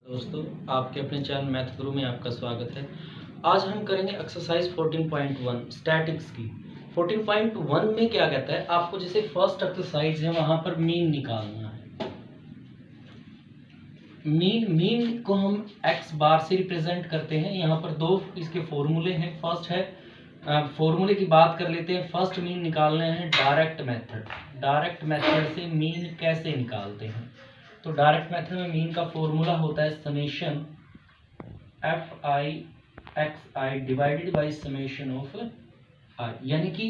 दोस्तों, आपके अपने चैनल मैथ गुरु में आपका स्वागत है। आज हम करेंगे एक्सरसाइज 14.1 स्टैटिक्स की। 14.1 में क्या कहता है, आपको जैसे फर्स्ट एक्सरसाइज है वहां पर मीन निकालना है। मीन को हम एक्स बार से रिप्रेजेंट करते हैं। यहाँ पर दो इसके फॉर्मूले हैं। फर्स्ट है फॉर्मूले की बात कर लेते हैं। फर्स्ट मीन निकालने हैं डायरेक्ट मेथड। डायरेक्ट मेथड से मीन कैसे निकालते हैं? तो डायरेक्ट मेथड में मीन का फॉर्मूला होता है summation F I X I divided by summation of I, यानी कि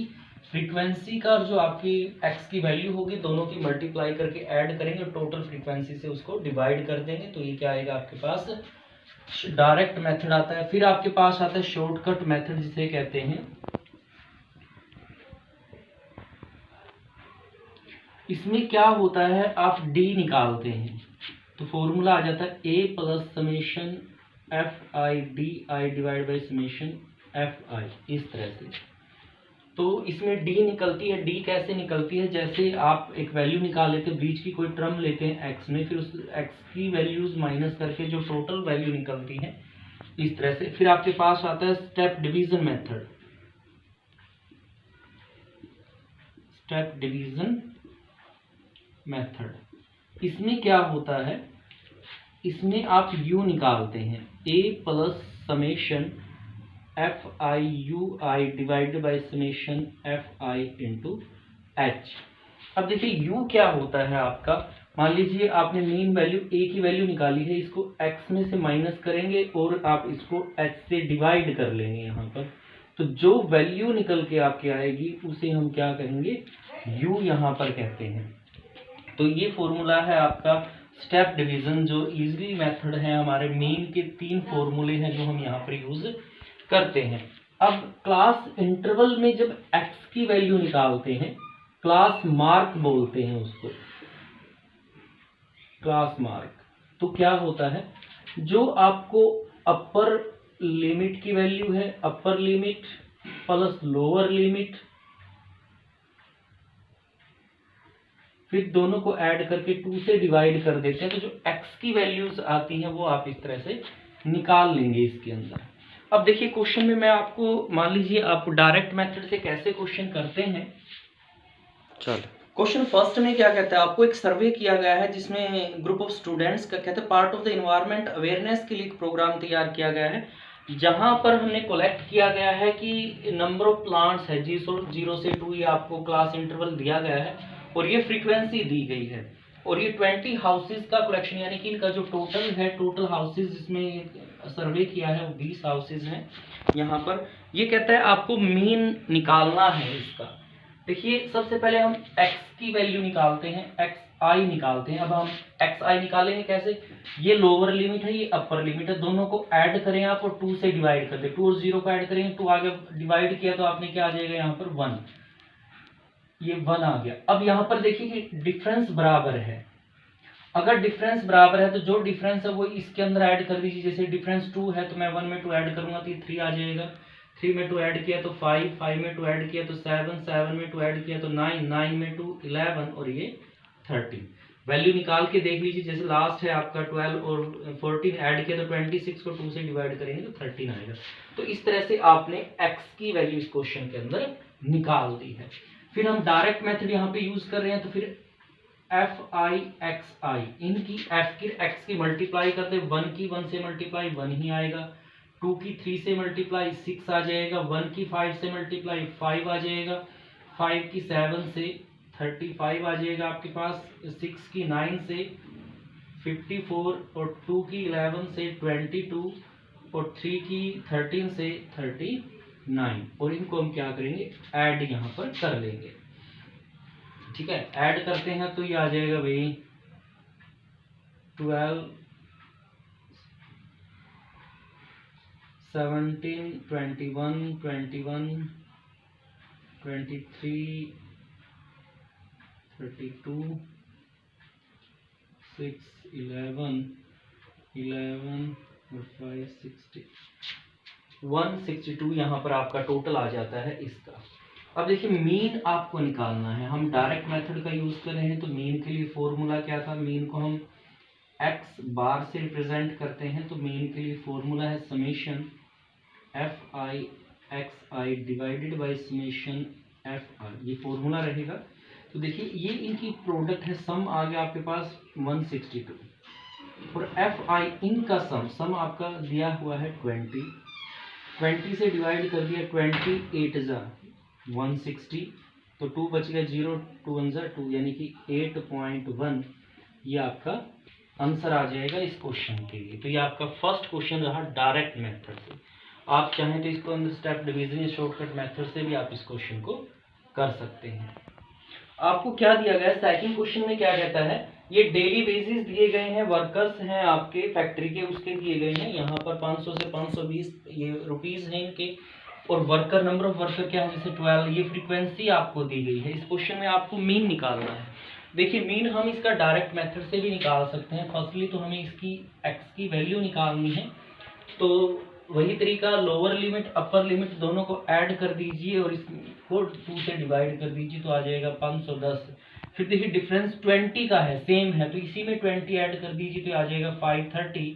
फ्रीक्वेंसी का जो आपकी एक्स की वैल्यू होगी दोनों की मल्टीप्लाई करके ऐड करेंगे, टोटल फ्रीक्वेंसी से उसको डिवाइड कर देंगे, तो ये क्या आएगा आपके पास, डायरेक्ट मेथड आता है। फिर आपके पास आता है शॉर्टकट मेथड जिसे कहते हैं। इसमें क्या होता है, आप डी निकालते हैं तो फॉर्मूला आ जाता है A plus summation F I D I divide by summation F I, इस तरह से। तो इसमें डी निकलती है। डी कैसे निकलती है, जैसे आप एक वैल्यू निकाल लेते हैं, बीच की कोई टर्म लेते हैं एक्स में, फिर उस एक्स की वैल्यूज माइनस करके जो टोटल वैल्यू निकलती है, इस तरह से। फिर आपके पास आता है step division method. Step division method, इसमें क्या होता है, इसमें आप u निकालते हैं a plus summation F I U I divided by summation F I into H. अब देखिए u क्या होता है आपका, मान लीजिए आपने मीन वैल्यू a की वैल्यू निकाली है, इसको x में से माइनस करेंगे और आप इसको h से डिवाइड कर लेंगे यहाँ पर, तो जो वैल्यू निकल के आपके आएगी उसे हम क्या कहेंगे, u यहाँ पर कहते हैं। तो ये फॉर्मूला है आपका स्टेप डिवीजन, जो इजली मेथड है। हमारे मीन के 3 फॉर्मूले हैं जो हम यहाँ पर यूज करते हैं। अब क्लास इंटरवल में जब x की वैल्यू निकालते हैं, क्लास मार्क बोलते हैं उसको, क्लास मार्क। तो क्या होता है, जो आपको अपर लिमिट की वैल्यू है, upper limit plus lower limit, फिर दोनों को ऐड करके 2 से डिवाइड कर देते हैं, तो जो x की वैल्यूज आती हैं वो आप इस तरह से निकाल लेंगे इसके अंदर। अब देखिए क्वेश्चन में मैं आपको, मान लीजिए आप डायरेक्ट मेथड से कैसे क्वेश्चन करते हैं। चल क्वेश्चन फर्स्ट में क्या कहता है, आपको एक सर्वे किया गया है जिसमें ग्रुप ऑफ स्टूडेंट्स का कहते हैं part of the environment awareness के लिए एक प्रोग्राम तैयार किया गया है, जहां पर हमने कलेक्ट किया गया है कि नंबर ऑफ प्लांट्स है 0 से 2, ये आपको क्लास इंटरवल दिया गया है और ये फ्रीक्वेंसी दी गई है, और ये 20 हाउसेज का कलेक्शन, यानी कि इनका जो टोटल है, टोटल हाउसेज जिसमें सर्वे किया है वो 20 हाउसेज हैं यहाँ पर। ये कहता है आपको मीन निकालना है इसका। देखिए सबसे पहले हम x की वैल्यू निकालते हैं, xi निकालते हैं। अब हम xi निकालेंगे कैसे, ये लोअर लिमिट है, ये अपर लिमिट है, दोनों को ऐड करें आप और 2 से डिवाइड कर दें। 2 और 0 को ऐड करेंगे, 2 आगे डिवाइड किया तो आपने क्या आ जाएगा यहाँ पर 1, ये 1 आ गया। अब यहाँ पर देखिए कि डिफरेंस बराबर है, अगर डिफरेंस बराबर है तो जो डिफरेंस है वो इसके अंदर ऐड कर दीजिए। जैसे डिफरेंस 2 है तो मैं 1 में 2 ऐड करूंगा तो ये 3 आ जाएगा, 3 में 2 ऐड किया तो 5, 5 में 2 ऐड किया तो 7, 7 में 2 ऐड किया तो 9, 9 में 2 11 और ये 30। वैल्यू निकाल के देख लीजिए, जैसे लास्ट है आपका 12 और 14 ऐड किया तो 26 को 2 से डिवाइड करेंगे तो 13 आएगा। तो इस तरह से आपने x की वैल्यू इस क्वेश्चन के अंदर निकाल दी है। फिर हम डायरेक्ट मेथड यहाँ पे यूज कर रहे हैं, तो फिर एफ आई एक्स आई, इनकी एफ की एक्स की मल्टीप्लाई करते, 1 की 1 से मल्टीप्लाई 1 ही आएगा, 2 की 3 से मल्टीप्लाई 6 आ जाएगा, 1 की 5 से मल्टीप्लाई 5 आ जाएगा, 5 की 7 से 35 आ जाएगा आपके पास, 6 की 9 से 54 और 2 की 11 से 22 और 3 की 13 से 39, और इनको हम क्या करेंगे, ऐड यहाँ पर कर लेंगे। ठीक है, ऐड करते हैं तो ये आ जाएगा भाई 12, 17, 21, 21, 23, 32, 6, 11, 11 और 5, 60, 162 यहाँ पर आपका टोटल आ जाता है इसका। अब देखिए मीन आपको निकालना है, हम डायरेक्ट मेथड का यूज कर रहे हैं, तो मीन के लिए फॉर्मूला क्या था, मीन को हम एक्स बार से रिप्रेजेंट करते हैं, तो मीन के लिए फॉर्मूला है summation F I X I divided by summation F आई, ये फॉर्मूला रहेगा। तो देखिए ये इनकी प्रोडक्ट है, सम आ गया आपके पास 162 और एफ आई इनका सम आपका दिया हुआ है 20 से डिवाइड कर दिया 28 जा 160, तो 2 बच गया 0, 2 1 जा 2 यानी कि 8.1 ये आपका आंसर आ जाएगा इस क्वेश्चन के लिए। तो ये आपका फर्स्ट क्वेश्चन रहा डायरेक्ट मेथड से। आप चाहें तो इसको अंदर स्टेप डिवीजन या शॉर्टकट मेथड से भी आप इस क्वेश्चन को कर सकते हैं। आपको क्या दिया गया है सेकंड क्वेश्चन में, क्या कहता है, ये डेली बेसिस दिए गए हैं, वर्कर्स हैं आपके फैक्ट्री के, उसके दिए गए हैं यहाँ पर 500 से 520 ये रुपीस हैं इनके, और वर्कर नंबर ऑफ वर्कर क्या है जैसे 12, ये फ्रीक्वेंसी आपको दी गई है। इस क्वेश्चन में आपको मीन निकालना है। देखिए मीन हम इसका डायरेक्ट मेथड से भी निकाल सकते हैं। फर्स्टली तो हमें इसकी एक्स की वैल्यू निकालनी है, तो वही तरीका, लोअर लिमिट अपर लिमिट दोनों को ऐड कर दीजिए और इसको 2 से डिवाइड कर दीजिए, तो आ जाएगा 510। फिर देखिए डिफरेंस 20 का है, सेम है, तो इसी में 20 ऐड कर दीजिए तो आ जाएगा 530।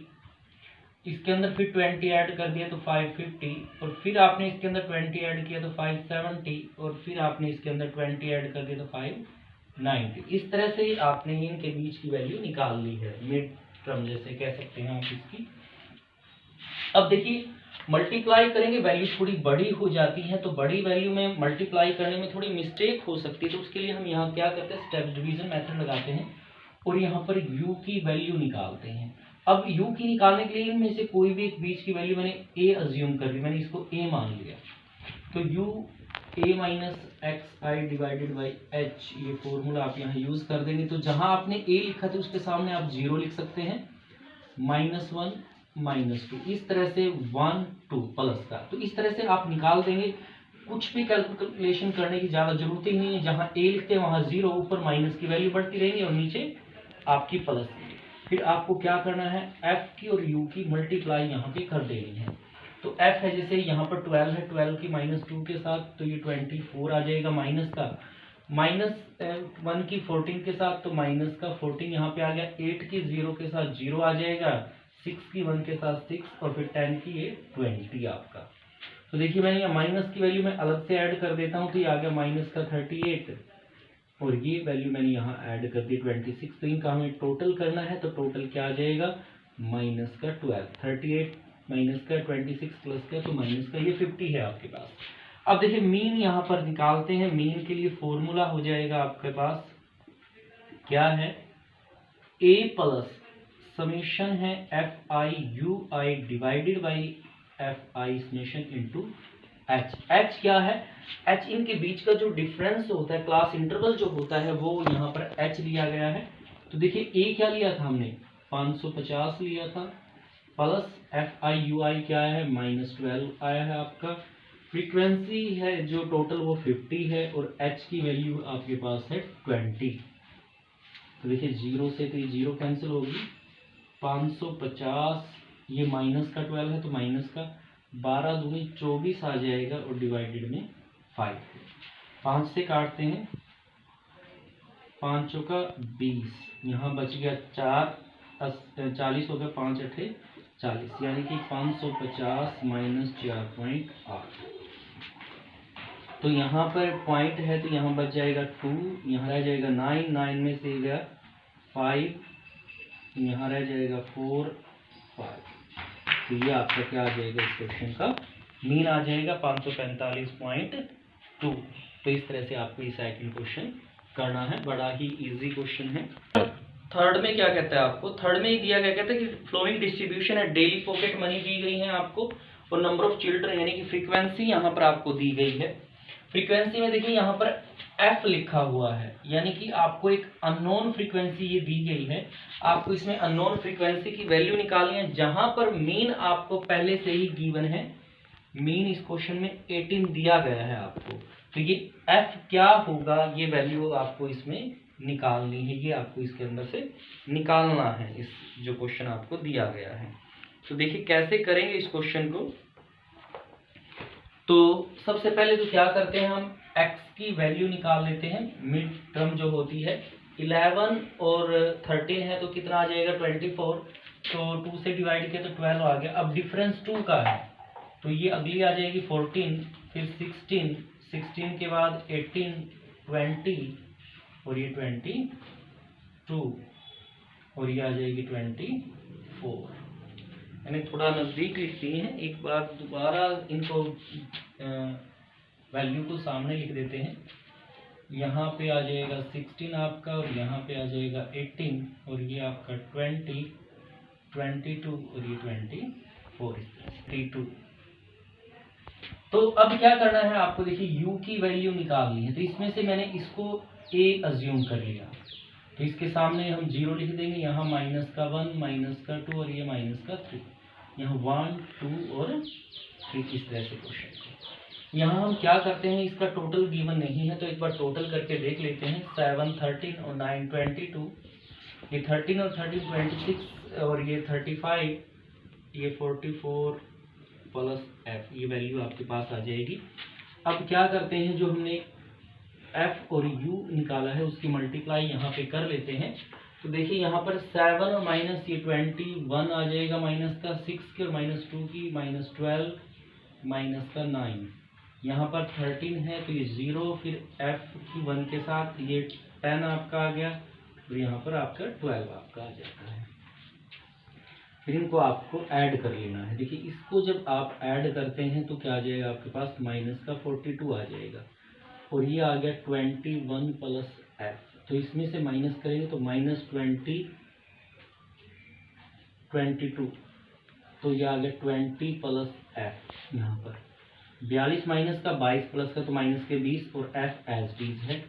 इसके अंदर फिर 20 ऐड कर दिया तो 550, और फिर आपने इसके अंदर 20 ऐड किया तो 570, और फिर आपने इसके अंदर 20 ऐड कर दिया तो 590। इस तरह से आपने इनके बीच की वैल्यू निकाल ली है, मिड टर्म जैसे कह सकते हैं आप इसकी। अब देखिए मल्टीप्लाई करेंगे, वैल्यू थोड़ी बड़ी हो जाती है, तो बड़ी वैल्यू में मल्टीप्लाई करने में थोड़ी मिस्टेक हो सकती है, तो उसके लिए हम यहाँ क्या करते हैं, स्टेप डिवीजन मेथड लगाते हैं और यहाँ पर u की वैल्यू निकालते हैं। अब u की निकालने के लिए इनमें से कोई भी एक बीच की वैल्यू मैंने a अज्यूम कर ली, मैंने इसको a मान लिया, तो u a minus x I divided by H, ये फॉर्मूला आप यहाँ यूज कर देंगे। तो जहां आपने a लिखा था उसके सामने आप 0 लिख सकते हैं, -1 -2, इस तरह से 1 2 प्लस का, तो इस तरह से आप निकाल देंगे। कुछ भी कैलकुलेशन करने की ज्यादा जरूरत ही नहीं है, जहां a लिखते हैं वहां 0, ऊपर माइनस की वैल्यू बढ़ती रहेगी और नीचे आपकी प्लस की। फिर आपको क्या करना है, f की और u की मल्टीप्लाई यहाँ पे कर देनी है। तो f है जैसे यहाँ पर 12 है, 12 की -2 के साथ तो ये 24 आ जाएगा माइनस का, -1 की 14 के साथ तो माइनस का 14 यहाँ पे आ गया, 8 की 0 के साथ 0 आ जाएगा, 6 की 1 के साथ 6, और फिर 10 की ये 20 आपका। तो देखिए मैंने यहाँ माइनस की वैल्यू में अलग से ऐड कर देता हूँ, तो ये आ गया माइनस का 38, और ये वैल्यू मैंने यहाँ ऐड कर दी 26। तो इनका हमें टोटल करना है, तो टोटल क्या आ जाएगा, माइनस का 12, 38 माइनस का 26 प्लस का, तो माइनस का ये 50 है आपके पास। अब देखिए मीन यहाँ पर निकालते हैं। मीन के लिए फॉर्मूला हो जाएगा आपके पास, क्या है, a प्लस समेशन है F I U I divided by F I summation into H. H क्या है, एच इनके बीच का जो डिफरेंस होता है, क्लास इंटरवल जो होता है, वो यहाँ पर एच लिया गया है। तो देखिए ए क्या लिया था हमने, 550 लिया था, प्लस एफ आई यू आई क्या है, -12 आया है आपका। फ्रीक्वेंसी है जो टोटल वो 50 है, और एच की वैल्यू आपके पास है 20। तो देखिए 0 से तो ये 0 कैंसिल होगी, 550 ये माइनस का 12 है, तो माइनस का 12 दूनी 24 आ जाएगा, और डिवाइडेड में 5, 5 से काटते हैं, 5 चौका 20, यहाँ बच गया 4, 40 हो गया, 5 अठे 40, यानी कि 550 माइनस 4.8। तो यहाँ पर पॉइंट है, तो यहाँ बच जाएगा 2, यहाँ रह जाएगा 9, 9 में से गया 5, यहाँ रह जाएगा 4, 5। तो ये आपका क्या आ जाएगा, इस क्वेश्चन का मीन आ जाएगा 545.2। तो इस तरह से आपको ये सेकंड क्वेश्चन करना है, बड़ा ही इजी क्वेश्चन है। थर्ड में क्या कहता है आपको, थर्ड में ही दिया गया, कहता है कि फ्लोइंग डिस्ट्रीब्यूशन है, डेली पॉकेट मनी दी गई है आपको, और नंबर ऑफ चिल्ड्रन यानी कि फ्रीक्वेंसी यहाँ पर आपको दी गई है। फ्रीक्वेंसी में देखिए यहाँ पर f लिखा हुआ है, यानी कि आपको एक अननोन फ्रीक्वेंसी ये दी गई है। आपको इसमें अननोन फ्रीक्वेंसी की वैल्यू निकालनी है, जहां पर मीन आपको पहले से ही गिवन है। मीन इस क्वेश्चन में 18 दिया गया है आपको, तो ये f क्या होगा, ये वैल्यू आपको इसमें निकालनी है, ये आपको इसके अंदर से निकालना है, इस जो क्वेश्चन आपको दिया गया है। तो देखिए कैसे करेंगे इस क्वेश्चन को। तो सबसे पहले तो क्या करते हैं, हम x की वैल्यू निकाल लेते हैं, मिड टर्म जो होती है 11 और 13 है तो कितना आ जाएगा 24, तो 2 से डिवाइड किया तो 12 आ गया। अब डिफरेंस 2 का है तो ये अगली आ जाएगी 14, फिर 16, 16 के बाद 18, 20 और ये 22 और ये आ जाएगी 24। मैंने थोड़ा नज़दीक लिख दिए हैं, एक बार दोबारा इनको वैल्यू को सामने लिख देते हैं। यहाँ पे आ जाएगा 16 आपका और यहाँ पे आ जाएगा 18 और ये आपका 20, 22 और ये 24, 32। तो अब क्या करना है आपको, देखिए u की वैल्यू निकालनी है। तो इसमें से मैंने इसको a अज्यूम कर लिया, तो इसके सामने हम 0 लिख देंगे। यहाँ माइनस का 1, माइनस का 2 और ये माइनस का 3। यहाँ 1, 2 और 3 इस तरह से क्वेश्चन को। यहाँ हम क्या करते हैं, इसका टोटल गिवन नहीं है तो एक बार टोटल करके देख लेते हैं। 7, 13 और 9, 22, ये 13 और 13 26 और ये 35, ये 44 प्लस f, ये वैल्यू आपके पास आ जाएगी। अब क्या करते हैं, जो हमने f और u निकाला है उसकी मल्टीप्लाई यहाँ पे कर लेते हैं। तो देखिए यहाँ पर 7 और माइनस ये 21 आ जाएगा, माइनस का 6 की और माइनस 2 की, माइनस 12, माइनस का 9। यहाँ पर 13 है तो ये 0, फिर f की 1 के साथ ये 10 आपका आ गया, और यहाँ पर आपका 12 आपका आ जाता है। फिर इनको आपको ऐड कर लेना है। देखिए इसको जब आप ऐड करते हैं तो क्या आ जाएगा आपके पास, माइनस का 42 आ जाएगा और ये आ गया 21 प्लस f। तो इसमें से माइनस करेंगे तो माइनस 20, 22, तो ये आ गया 20 प्लस f। यहाँ पर 42 माइनस का 22 प्लस का तो माइनस के 20 और f एज इट है।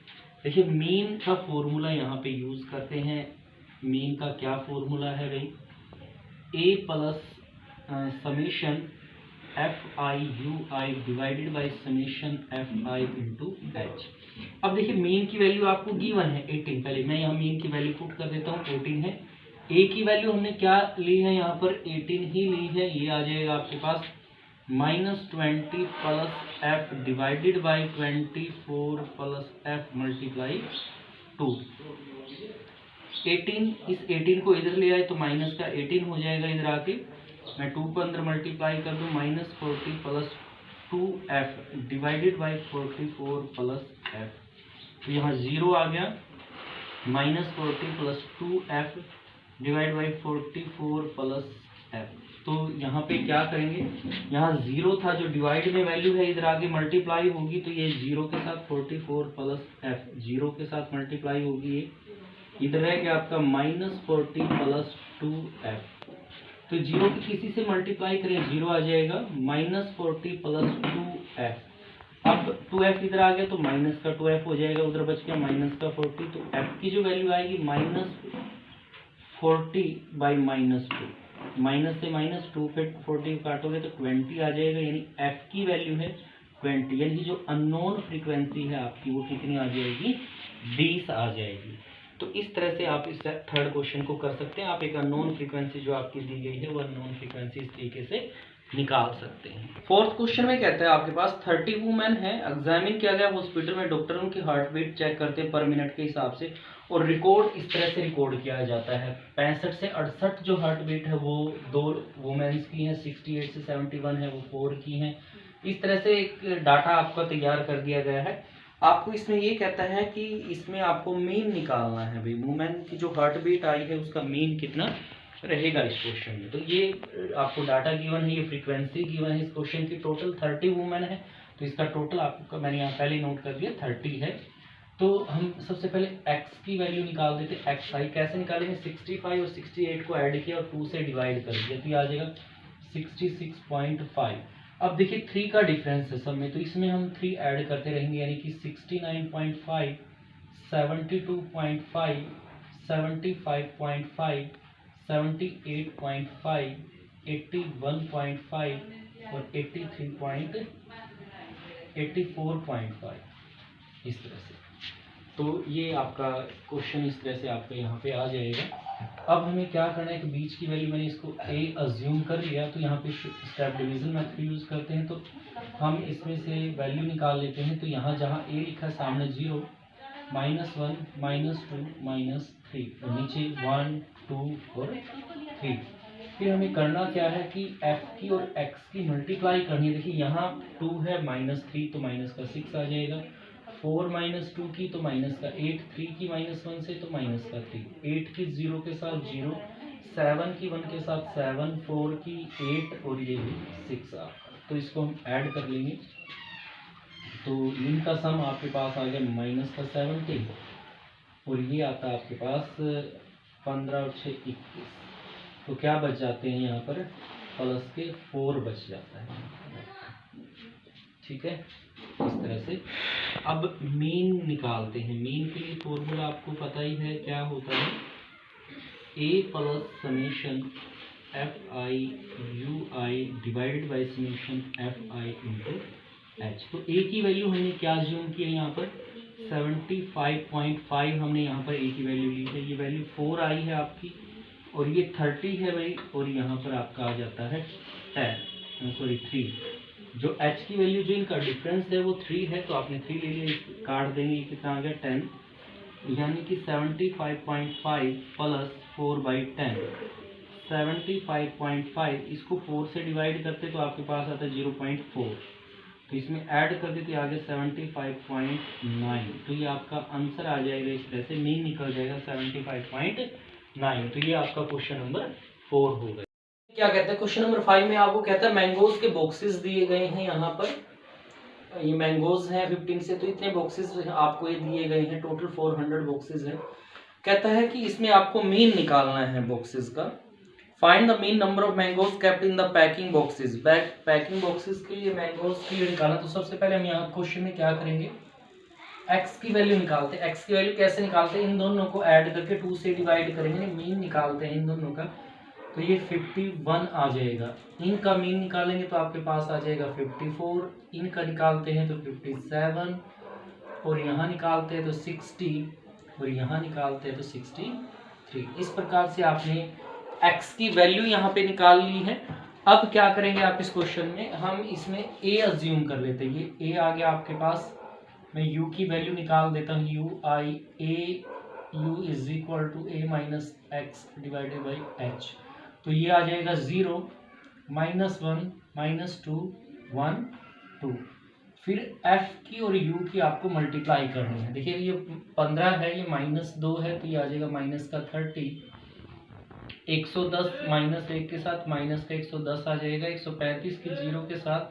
देखिए मीन का फॉर्मूला यहाँ पे यूज करते हैं। मीन का क्या फॉर्मूला है भाई, a plus summation F I U I divided by summation F I into H. अब देखिए मीन की वैल्यू आपको गिवन है 18। पहले मैं यहाँ मीन की वैल्यू पुट कर देता हूँ, 14 है। ए की वैल्यू हमने क्या ली है, यहाँ पर 18 ही ली है। ये आ जाएगा आपके पास -20 plus F divided by 24 plus F multiply 2। 18, इस 18 को इधर ले आए तो माइनस का 18 हो जाएगा, इधर आके मैं 2 को अंदर मल्टीप्लाई कर दूँ, -40 plus 2f divided by 44 plus f। तो यहाँ 0 आ गया, -40 plus 2f divide by 44 plus f। तो यहाँ पे क्या करेंगे, यहाँ 0 था जो डिवाइड में वैल्यू है, इधर आगे मल्टीप्लाई होगी तो ये 0 के साथ 44 प्लस f 0 के साथ मल्टीप्लाई होगी, ये इधर है कि आपका -40 प्लस 2f। तो 0 की किसी से मल्टीप्लाई करें 0 आ जाएगा, -40 प्लस 2f। अब 2f इधर आ गया तो माइनस का 2f हो जाएगा, उधर बच गया माइनस का 40। तो f की जो वैल्यू आएगी -40 बाई -2, माइनस से -2 पे 40 काटोगे तो 20 आ जाएगा, यानी f की वैल्यू है 20। यानी जो अननोन फ्रीक्वेंसी है आपकी वो कितनी आ जाएगी, 20 आ जाएगी। तो इस तरह से आप इस थर्ड क्वेश्चन को कर सकते हैं। आप एक अननोन फ्रीक्वेंसी जो आपकी दी गई है वो अननोन फ्रीक्वेंसी इस तरीके से निकाल सकते हैं। फोर्थ क्वेश्चन में कहता है आपके पास 30 वुमेन है, एग्जामिन किया गया हॉस्पिटल में, डॉक्टर उनकी हार्ट बीट चेक करते हैं पर मिनट के हिसाब से, और रिकॉर्ड इस तरह से रिकॉर्ड किया जाता है। 65 से 68 जो हार्ट बीट है वो 2 वुमेन्स की हैं, 68 से 71 है वो 4 की हैं। इस तरह से एक डाटा आपका तैयार कर दिया गया है। आपको इसमें ये कहता है कि इसमें आपको मीन निकालना है भाई, वुमेन की जो हार्ट बीट आई है उसका मीन कितना रहेगा इस क्वेश्चन में। तो ये आपको डाटा गिवन है, ये फ्रीक्वेंसी गिवन है इस क्वेश्चन की। टोटल 30 वुमेन है तो इसका टोटल आपको मैंने यहाँ पहले नोट कर दिया 30 है। तो हम सबसे पहले x की वैल्यू निकाल देते हैं। एक्स आई कैसे निकालेंगे, 65 और 68 को ऐड किया और 2 से डिवाइड कर दिया तो ये आ जाएगा 66.5। अब देखिए 3 का डिफरेंस है सब में, तो इसमें हम 3 ऐड करते रहेंगे, यानी कि 69.5, 72.5, 75.5, 78.5, 81.5 और 84.5 इस तरह से। तो ये आपका क्वेश्चन इस तरह से आपका यहाँ पे आ जाएगा। अब हमें क्या करना है कि बीच की वैल्यू मैंने इसको a अज्यूम कर लिया, तो यहाँ पे स्टेप डिवीजन मेथड यूज करते हैं। तो हम इसमें से वैल्यू निकाल लेते हैं। तो यहाँ जहाँ a लिखा है सामने 0, -1 -2 -3 और नीचे 1 2 और 3। फिर हमें करना क्या है कि f की और x की मल्टीप्लाई करनी है। देखिए यहाँ 2 है -3 तो माइनस का 6 आ जाएगा, 4 -2 की तो माइनस का 8, 3 की -1 से तो माइनस का 3, 8 की 0 के साथ 0, 7 की 1 के साथ 7, 4 की 8 और ये भी 6 आपका। तो इसको हम ऐड कर लेंगे तो इनका सम आपके पास आ गया -17 और ये आता है आपके पास 15 और 6 21। तो क्या बच जाते हैं यहाँ पर, प्लस के 4 बच जाता है। ठीक है, इस तरह से। अब मीन निकालते हैं। मीन के लिए फॉर्मूला आपको पता ही है क्या होता है, a plus summation F I U I divided by summation F I into H. तो a की वैल्यू हमने क्या ज्यूम किया यहाँ पर 75.5 हमने यहाँ पर a की वैल्यू ली है। ये वैल्यू 4 आई है आपकी और ये 30 है भाई, और यहाँ पर आपका आ जाता है 3। जो h की वैल्यू जो इनका डिफरेंस है वो 3 है, तो आपने 3 ले लिया, काट देंगे, कितना आ गया 10, यानी कि 75.5 प्लस 4/10, 75.5 इसको 4 से डिवाइड करते तो आपके पास आता है 0.4, तो इसमें ऐड कर देते आगे 75.9, तो ये आपका आंसर आ जाएगा। इस तरह से मीन निकल जाएगा 75.9। तो ये आपका क्वेश्चन नंबर 4 होगा। क्या कहते हैं क्वेश्चन नंबर 5 में आपको कहता है मैंगोज के बॉक्सेस दिए गए हैं। यहाँ पर ये मैंगोज हैं 15 से, तो इतने बॉक्सेस आपको ये दिए गए हैं, टोटल 400 बॉक्सेस हैं। कहता है कि इसमें आपको मीन निकालना है बॉक्सेस का। Find the mean number of mangoes kept in the packing boxes. Packing boxes के लिए मैंगोज के लिए निकालना, तो सबसे पहले हम यहाँ क्वेश्चन में क्या करेंगे, x की वैल्यू निकालते हैं। x की वैल्यू कैसे निकालते हैं, इन दोनों को ऐड करके 2 से डिवाइड करेंगे, मीन निकालते हैं इन दोनों का, तो ये 51 आ जाएगा। इनका मीन निकालेंगे तो आपके पास आ जाएगा 54, इनका निकालते हैं तो 57, और यहाँ निकालते हैं तो 60, और यहाँ निकालते हैं तो 63। इस प्रकार से आपने x की वैल्यू यहाँ पे निकाल ली है। अब क्या करेंगे आप इस क्वेश्चन में, हम इसमें a अज्यूम कर लेते हैं। ये a आ गया आपके पास, मैं u की वैल्यू निकाल देता हूँ, u i a u is equal to a minus X divided by h। तो ये आ जाएगा 0, -1 -2 1 2। फिर f की और u की आपको मल्टीप्लाई करनी है। देखिए ये 15 है, ये -2 है, तो ये आ जाएगा माइनस का 30, 110 -1 के साथ माइनस का 110 आ जाएगा, 135 की 0 के साथ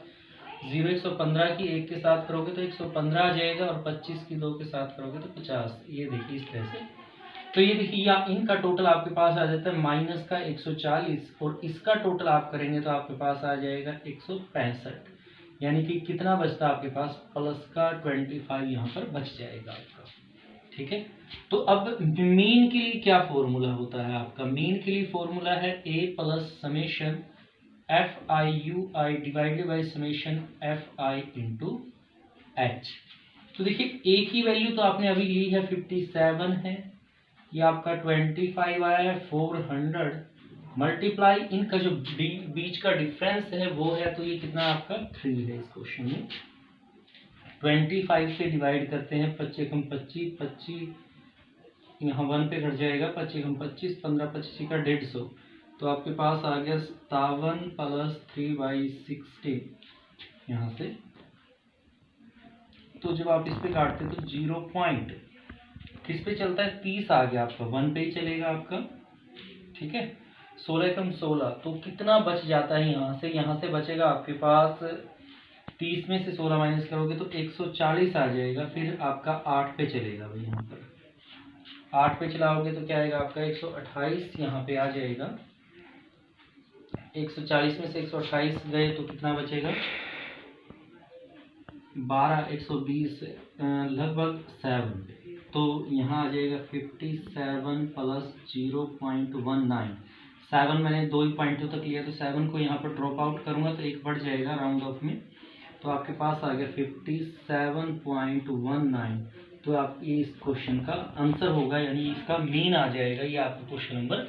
0, 115 की 1 के साथ करोगे तो 115 आ जाएगा, और 25 की 2 के साथ करोगे तो 50। ये देखिए इस तरह से। तो ये देखिए या इनका टोटल आपके पास आ जाता है माइनस का 140, और इसका टोटल आप करेंगे तो आपके पास आ जाएगा 165, यानी कि कितना बचता है आपके पास, प्लस का 25 यहाँ पर बच जाएगा आपका। ठीक है, तो अब मीन के लिए क्या फॉर्मूला होता है आपका, मीन के लिए फॉर्मूला है a plus summation F I U I divided by summation F I into H. तो देखिए a की वैल्यू तो आपने अभी ली है 57 है, ये आपका 25 आया है, 400 मल्टीप्लाई इनका जो बीच का डिफरेंस है वो है, तो ये कितना आपका 3 है। इस क्वेश्चन में 25 से डिवाइड करते हैं, 25 कम 25, 25 यहाँ 1 पे घट जाएगा, 25 कम 25, 15 25 का 150, तो आपके पास आ गया 57 प्लस 3/16 यहाँ से। तो जब आप इस पे काटते तो 0 पॉइंट किस पे चलता है, 30 आ गया आपका, 1 पे ही चलेगा आपका। ठीक है, 16 कम 16, तो कितना बच जाता है यहाँ से बचेगा आपके पास 30 में से 16 माइनस करोगे तो 140 आ जाएगा। फिर आपका 8 पे चलेगा भाई, यहाँ पर 8 पे चलाओगे तो क्या आएगा आपका 128 यहाँ पे आ जाएगा। 140 में से 128 गए तो कितना बचेगा 12, 120 लगभग 7, तो यहाँ आ जाएगा 57 प्लस 0.19। 7 मैंने 2 ही पॉइंटों तक लिया, तो 7 को यहाँ पर ड्रॉप आउट करूँगा तो 1 बढ़ जाएगा राउंड ऑफ में, तो आपके पास आ गया 57.19। तो आप ये इस क्वेश्चन का आंसर होगा, यानी इसका मीन आ जाएगा। ये आपका क्वेश्चन नंबर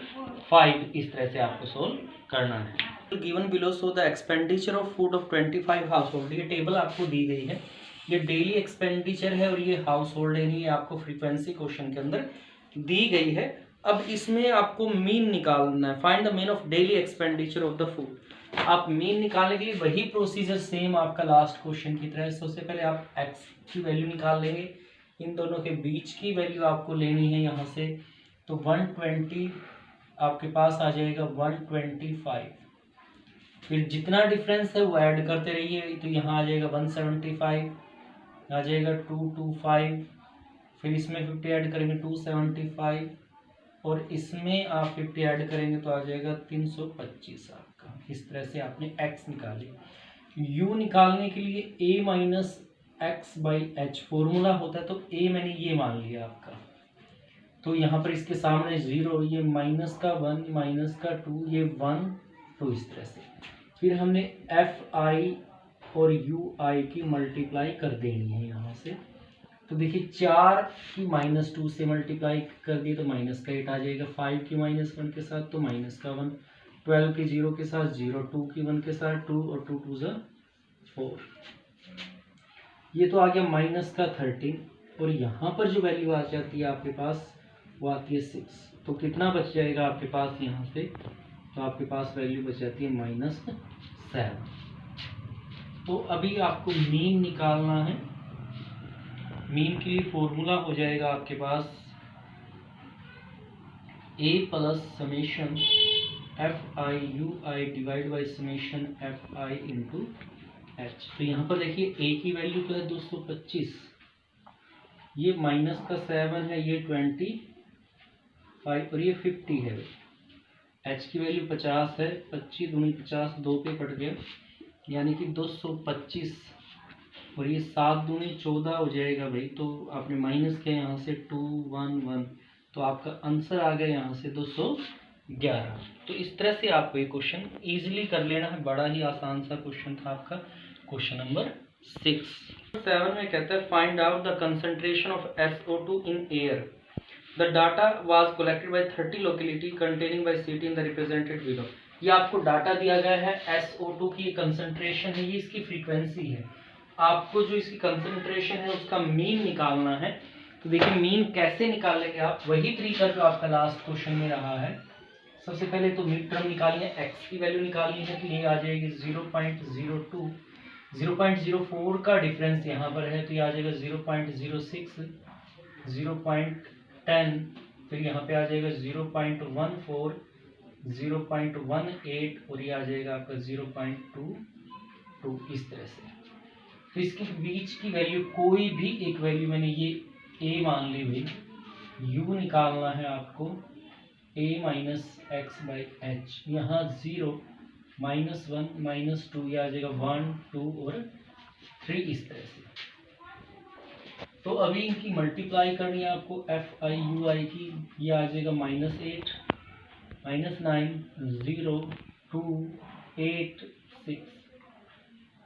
5 इस तरह से आपको सोल्व करना है। Given below so the expenditure of food of 25 house hold, ये टेबल आपको दी गई है। ये डेली एक्सपेंडिचर है और ये हाउस होल्ड है, ये आपको फ्रीक्वेंसी क्वेश्चन के अंदर दी गई है। अब इसमें आपको मीन निकालना है, find the mean of daily expenditure of the food. आप मीन निकालने के लिए वही प्रोसीजर सेम आपका लास्ट क्वेश्चन की तरह है। सबसे पहले आप एक्स की वैल्यू निकाल लेंगे, इन दोनों के बीच की वैल्यू आपको लेनी है यहाँ से, तो 120 आपके पास आ जाएगा 125। फिर जितना डिफरेंस है वो ऐड करते रहिए, तो यहाँ आ जाएगा 175, आ जाएगा 225, फिर इसमें 50 ऐड करेंगे 275, और इसमें आप 50 ऐड करेंगे तो आ जाएगा 325 आपका। इस तरह से आपने x निकाली। u निकालने के लिए a minus x by H formula होता है, तो a मैंने ये मान लिया आपका, तो यहाँ पर इसके सामने 0, ये माइनस का 1 माइनस का 2, ये 1 2, इस तरह से। फिर हमने एफ आई और यू आई की मल्टीप्लाई कर देनी है यहाँ से, तो देखिए 4 की -2 से मल्टीप्लाई कर दिए तो माइनस का 8 आ जाएगा, 5 की -1 के साथ तो माइनस का 1, 12 की 0 के साथ 0, 2 की 1 के साथ 2, और 2 2 4, ये तो आ गया माइनस का 13, और यहाँ पर जो वैल्यू आ जाती है आपके पास वो आती है 6, तो कितना बच जाएगा आपके पास यहाँ से, तो आपके पास वैल्यू बच जाती है -7। तो अभी आपको मीन निकालना है। मीन के लिए फॉर्मूला हो जाएगा आपके पास a plus summation F I U I divide by summation F I into H. तो यहाँ पर देखिए a की वैल्यू तो है 225, ये माइनस का 7 है, ये 25 और ये 50 है। h की वैल्यू 50 है, 25 दूनी 50, 2 पे कट गया, यानी कि 225, और ये 7 दूनी 14 हो जाएगा भाई, तो आपने माइनस किया यहाँ से 2 1 1, तो आपका आंसर आ गया यहाँ से 211। तो इस तरह से आपको ये क्वेश्चन इजीली कर लेना है, बड़ा ही आसान सा क्वेश्चन था आपका क्वेश्चन नंबर 6। 7 में कहता है find out the concentration of SO2 in air. The data was collected by 30 locality containing by city in the represented below. ये आपको डाटा दिया गया है, SO2 की कंसंट्रेशन है, ये इसकी फ्रीक्वेंसी है। आपको जो इसकी कंसंट्रेशन है उसका मीन निकालना है। तो देखिए मीन कैसे निकालेंगे आप, वही तरीका जो आपका लास्ट क्वेश्चन में रहा है। सबसे पहले तो मिड टर्म निकालिए, x की वैल्यू निकालनी है, तो ये आ जाएगी 0.02, 0.04 का डिफरेंस यहाँ पर है, तो ये आ जाएगा 0.06, 0.10, फिर यहाँ पे आ जाएगा 0.14, 0.18, और ये आ जाएगा आपका 0.22, इस तरह से। तो इसके बीच की वैल्यू कोई भी एक वैल्यू, मैंने ये a मान ली हुई, u निकालना है आपको a minus x by H, यहाँ 0 -1 -2, ये आ जाएगा 1 2 और 3, इस तरह से। तो अभी इनकी मल्टीप्लाई करनी है आपको एफ आई यू आई की, ये आ जाएगा -8 -9 0 2 8 6,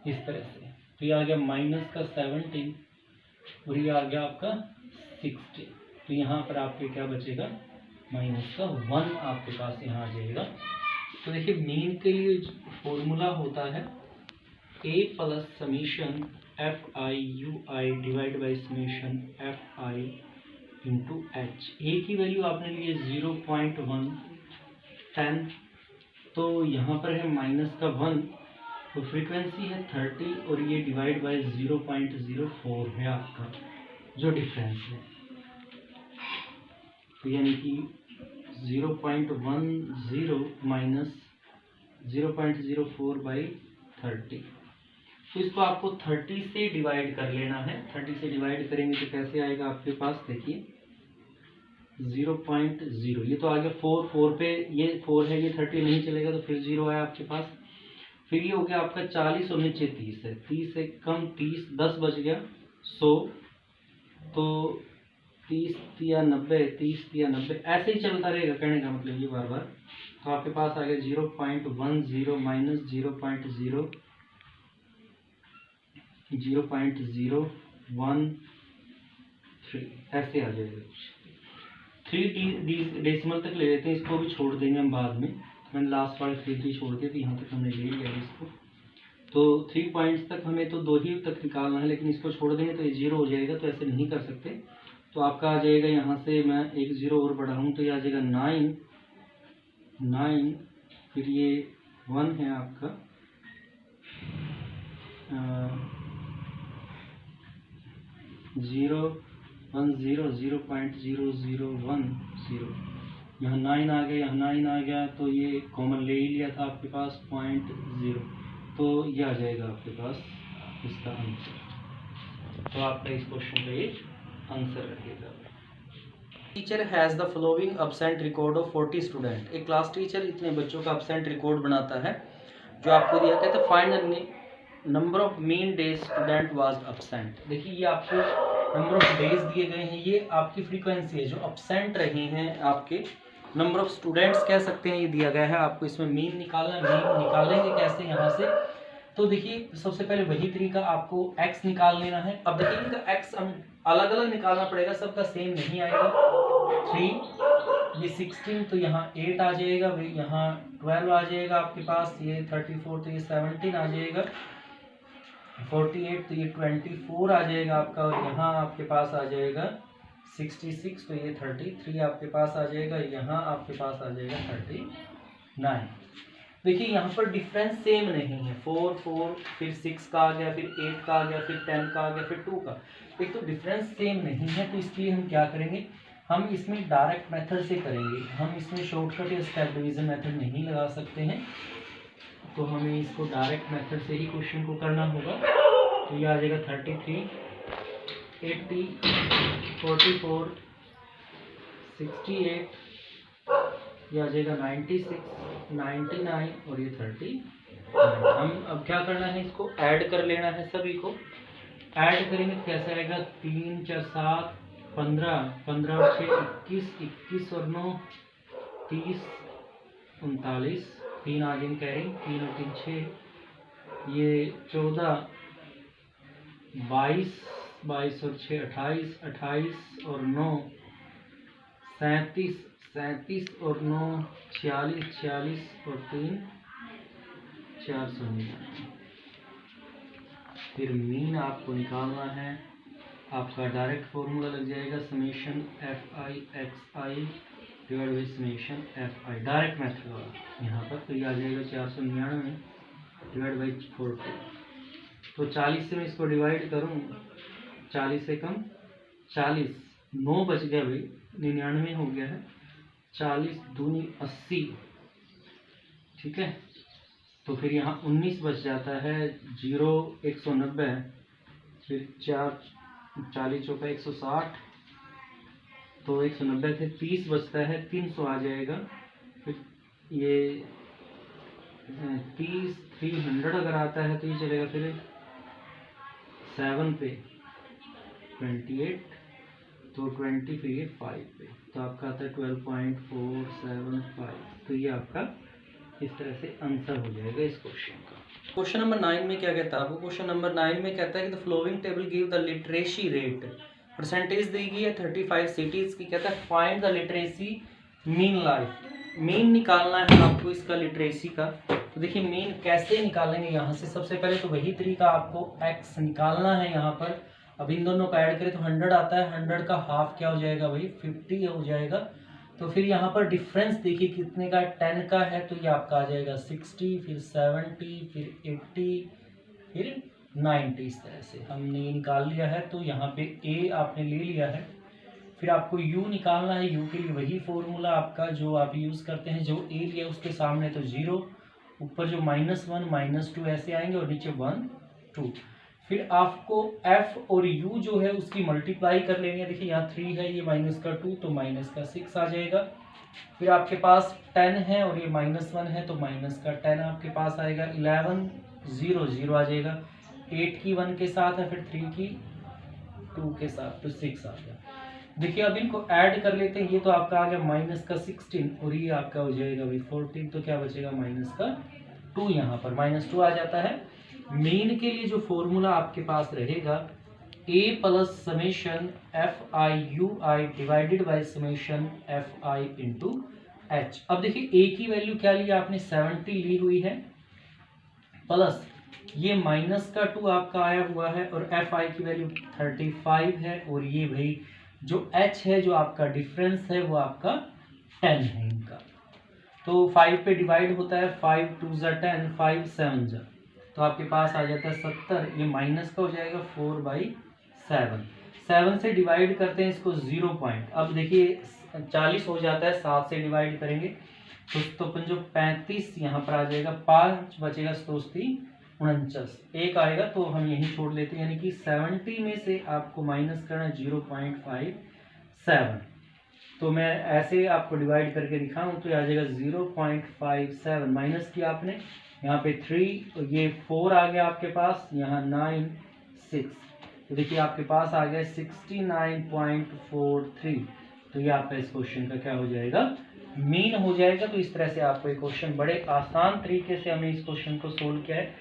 इस तरह से। तो ये आ गया माइनस का 17, और ये आ गया आपका 60, तो यहाँ पर आपके क्या बचेगा, माइनस का 1 आपके पास यहाँ आ जाएगा। तो देखिए मीन के लिए फॉर्मूला होता है a plus summation F I U I divide by summation F I into H. A की वैल्यू आपने ली है 0.1 10, तो यहाँ पर है माइनस का 1, तो फ्रीक्वेंसी है 30, और ये डिवाइड बाय 0.04 है आपका जो डिफरेंस है, तो यानी कि 0.10 माइनस 0.04 बाई 30। तो इसको आपको 30 से डिवाइड कर लेना है। 30 से डिवाइड करेंगे तो कैसे आएगा आपके पास, देखिए 0.0, ये तो आ गया 4 4 पे, ये 4 है, ये 30 नहीं चलेगा, तो फिर 0 है आपके पास। फिर ये हो गया आपका 40 और नीचे 30 है, 30 से कम 30, 10 बच गया 100, तो 30 या 90, 30 या 90, ऐसे ही चलता रहेगा, कहने का मतलब ये बार बार। तो आपके पास आ गया 0.10 माइनस 0.0 0.013, ऐसे आ जाएगा। 3 डेसिमल तक ले लेते हैं, इसको भी छोड़ देंगे हम बाद में। मैंने लास्ट वाले 3 छोड़ दिए, तो यहाँ तक हमने ले लिया इसको। तो 3 पॉइंट्स तक हमें तो 2 ही तक निकालना है, लेकिन इसको छोड़ देंगे तो ये 0 हो जाएगा, तो ऐसे नहीं कर सकते। तो आपका आ जाएगा, यहाँ से मैं एक 0 और बढ़ाऊँ तो ये आ जाएगा 9, फिर ये 1 है आपका 0.001, यहाँ 9 आ गया, यहाँ 9 आ गया, तो ये कॉमन ले ही लिया था आपके पास 0.0, तो ये आ जाएगा आपके पास इसका आंसर। तो आपका इस क्वेश्चन का ये आंसर रहेगा। Teacher has the following absent record of 40 student. एक क्लास टीचर इतने बच्चों का अब्सेंट रिकॉर्ड बनाता है जो आपको दिया कहता है find number of mean days student was absent. देखिए ये आपको नंबर ऑफ डेज दिए गए हैं, ये आपकी फ्रीक्वेंसी है जो अब्सेंट रहे हैं, आपके नंबर ऑफ स्टूडेंट्स कह सकते हैं, ये दिया गया है आपको। इसमें मीन निकालना है, मीन निकालेंगे कैसे यहाँ से, तो देखिए सबसे पहले वही तरीका, आपको x निकाल लेना है। अब देखिए इनका x हम अलग अलग निकालना पड़ेगा, सबका सेम नहीं आएगा। 3 ये 16 तो यहाँ 8 आ जाएगा, यहाँ 12 आ जाएगा आपके पास, ये 34 तो ये 17 आ जाएगा, 48 तो ये 24 आ जाएगा आपका, और यहाँ आपके पास आ जाएगा 66 तो ये 33 आपके पास आ जाएगा, यहाँ आपके पास आ जाएगा 39। देखिए यहाँ पर डिफरेंस सेम नहीं है, 4 फिर 6 का आ गया, फिर 8 का आ गया, फिर 10 का आ गया, फिर 2 का, एक तो डिफरेंस सेम नहीं है। तो इसके लिए हम क्या करेंगे, हम इसमें डायरेक्ट मेथड से करेंगे, हम इसमें शॉर्टकट या स्टेप डिवीजन मेथड नहीं लगा सकते हैं, तो हमें इसको डायरेक्ट मेथड से ही क्वेश्चन को करना होगा। तो ये आ जाएगा 33, 80, 44, 68, ये आ जाएगा 96, 99 और ये 39। हम अब क्या करना है, इसको ऐड कर लेना है, सभी को ऐड करेंगे तो कैसा आएगा, 3 4 7 15, 15 और 6 21, 21 और 9 30, 39, 3 आ जाएंगे कैरिंग, 3 और 3 6, ये 14, 22, 22 और 6 28, 28 और 9 37, 37 और 9 46, 46 और 3 499। फिर मीन आपको निकालना है, आपका डायरेक्ट फॉर्मूला लग जाएगा summation fi xi divide by summation fi, direct method वाला यहाँ पर। तो ये आ जाएगा 499 डिवाइड बाई 40। तो 40 से मैं इसको डिवाइड करूँ, 40 से कम 40, 9 बच गया भाई, 99 हो गया है, 40 दूनी 80, ठीक है। तो फिर यहाँ 19 बच जाता है, 0 190, फिर 4 40 चौका 160, तो 190 से 30 बचता है, 300 आ जाएगा। फिर ये 30 300 अगर आता है तो ये चलेगा फिर 7 पे 28, तो 20 फिर ये 5 पे, तो आपका आता है 12.475। तो ये आपका इस तरह से आंसर हो जाएगा इस क्वेश्चन का। क्वेश्चन नंबर 9 में क्या कहता है आपको, क्वेश्चन नंबर 9 में कहता है कि the following table give the literacy rate, percentage दी गई है 35 सिटीज की, कहता है find the literacy mean life. Mean निकालना है आपको इसका लिटरेसी का। तो देखिए मीन कैसे निकालेंगे, यहाँ से सबसे पहले तो वही तरीका, आपको x निकालना है यहाँ पर। अब इन दोनों का ऐड करें तो 100 आता है, 100 का हाफ क्या हो जाएगा भाई, 50 हो जाएगा। तो फिर यहाँ पर डिफरेंस देखिए कितने का, 10 का है, तो ये आपका आ जाएगा 60, फिर 70, फिर 80, फिर 90। इस तरह से हमने ये निकाल लिया है। तो यहाँ पे a आपने ले लिया है, फिर आपको u निकालना है। u के लिए वही फॉर्मूला आपका जो आप यूज़ करते हैं, जो a लिया उसके सामने तो 0, ऊपर जो -1 -2 ऐसे आएंगे और नीचे 1 2। फिर आपको f और u जो है उसकी मल्टीप्लाई कर लेनी है। देखिए यहाँ 3 है, ये -2 तो -6 आ जाएगा। फिर आपके पास 10 है और ये -1 है तो -10 आपके पास आएगा। 11 0 0 आ जाएगा, 8 की 1 के साथ है, फिर 3 की 2 के साथ, तो 6 आ गया। देखिए अब इनको ऐड कर लेते हैं, ये तो आपका आ गया -16 और ये आपका हो जाएगा भाई 14, तो क्या बचेगा -2, यहाँ पर -2 आ जाता है। मीन के लिए जो फॉर्मूला आपके पास रहेगा a plus summation fi ui divided by summation fi into h। अब देखिए a की वैल्यू क्या ली आपने, 70 ली हुई है, प्लस ये -2 आपका आया हुआ है और एफ आई की वैल्यू 35 है और ये भाई जो एच है जो आपका डिफरेंस है वो आपका 10 है इनका। तो 5 पे डिवाइड होता है, 5 2 ज़ा 10, 5 7 ज़ा, तो आपके पास आ जाता है 70। ये माइनस का हो जाएगा 4/7। 7 से डिवाइड करते हैं इसको 0 पॉइंट। अब देखिए 40 हो जाता है, 7 से डिवाइड करेंगे तो अपन जो 35 यहाँ पर आ जाएगा, 5 बचेगा 49, एक आएगा तो हम यही छोड़ लेते हैं, यानी कि 70 में से आपको माइनस करना 0.57। तो मैं ऐसे आपको डिवाइड करके दिखाऊं तो आ जाएगा 0.57 माइनस किया आपने, यहाँ पे 3 तो ये 4 आ गया आपके पास, यहाँ 9 6, तो देखिए आपके पास आ गया 69.43। तो ये आपका इस क्वेश्चन का क्या हो जाएगा, मीन हो जाएगा। तो इस तरह से आपको एक क्वेश्चन बड़े आसान तरीके से हमने इस क्वेश्चन को सोल्व किया है।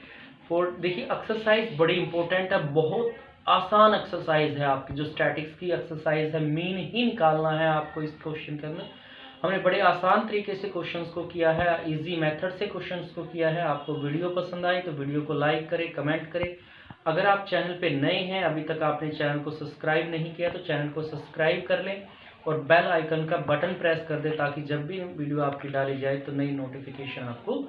और देखिए एक्सरसाइज बड़ी इंपॉर्टेंट है, बहुत आसान एक्सरसाइज है आपकी, जो स्टैटिक्स की एक्सरसाइज है, मीन ही निकालना है आपको इस क्वेश्चन के अंदर। हमने बड़े आसान तरीके से क्वेश्चंस को किया है, इजी मेथड से क्वेश्चंस को किया है। आपको वीडियो पसंद आई तो वीडियो को लाइक करें, कमेंट करें। अगर आप चैनल पे नए हैं, अभी तक आपने चैनल को सब्सक्राइब नहीं किया तो चैनल को सब्सक्राइब कर लें और बेल आइकन का बटन प्रेस कर दें, ताकि जब भी वीडियो आपकी डाली जाए तो नई नोटिफिकेशन आपको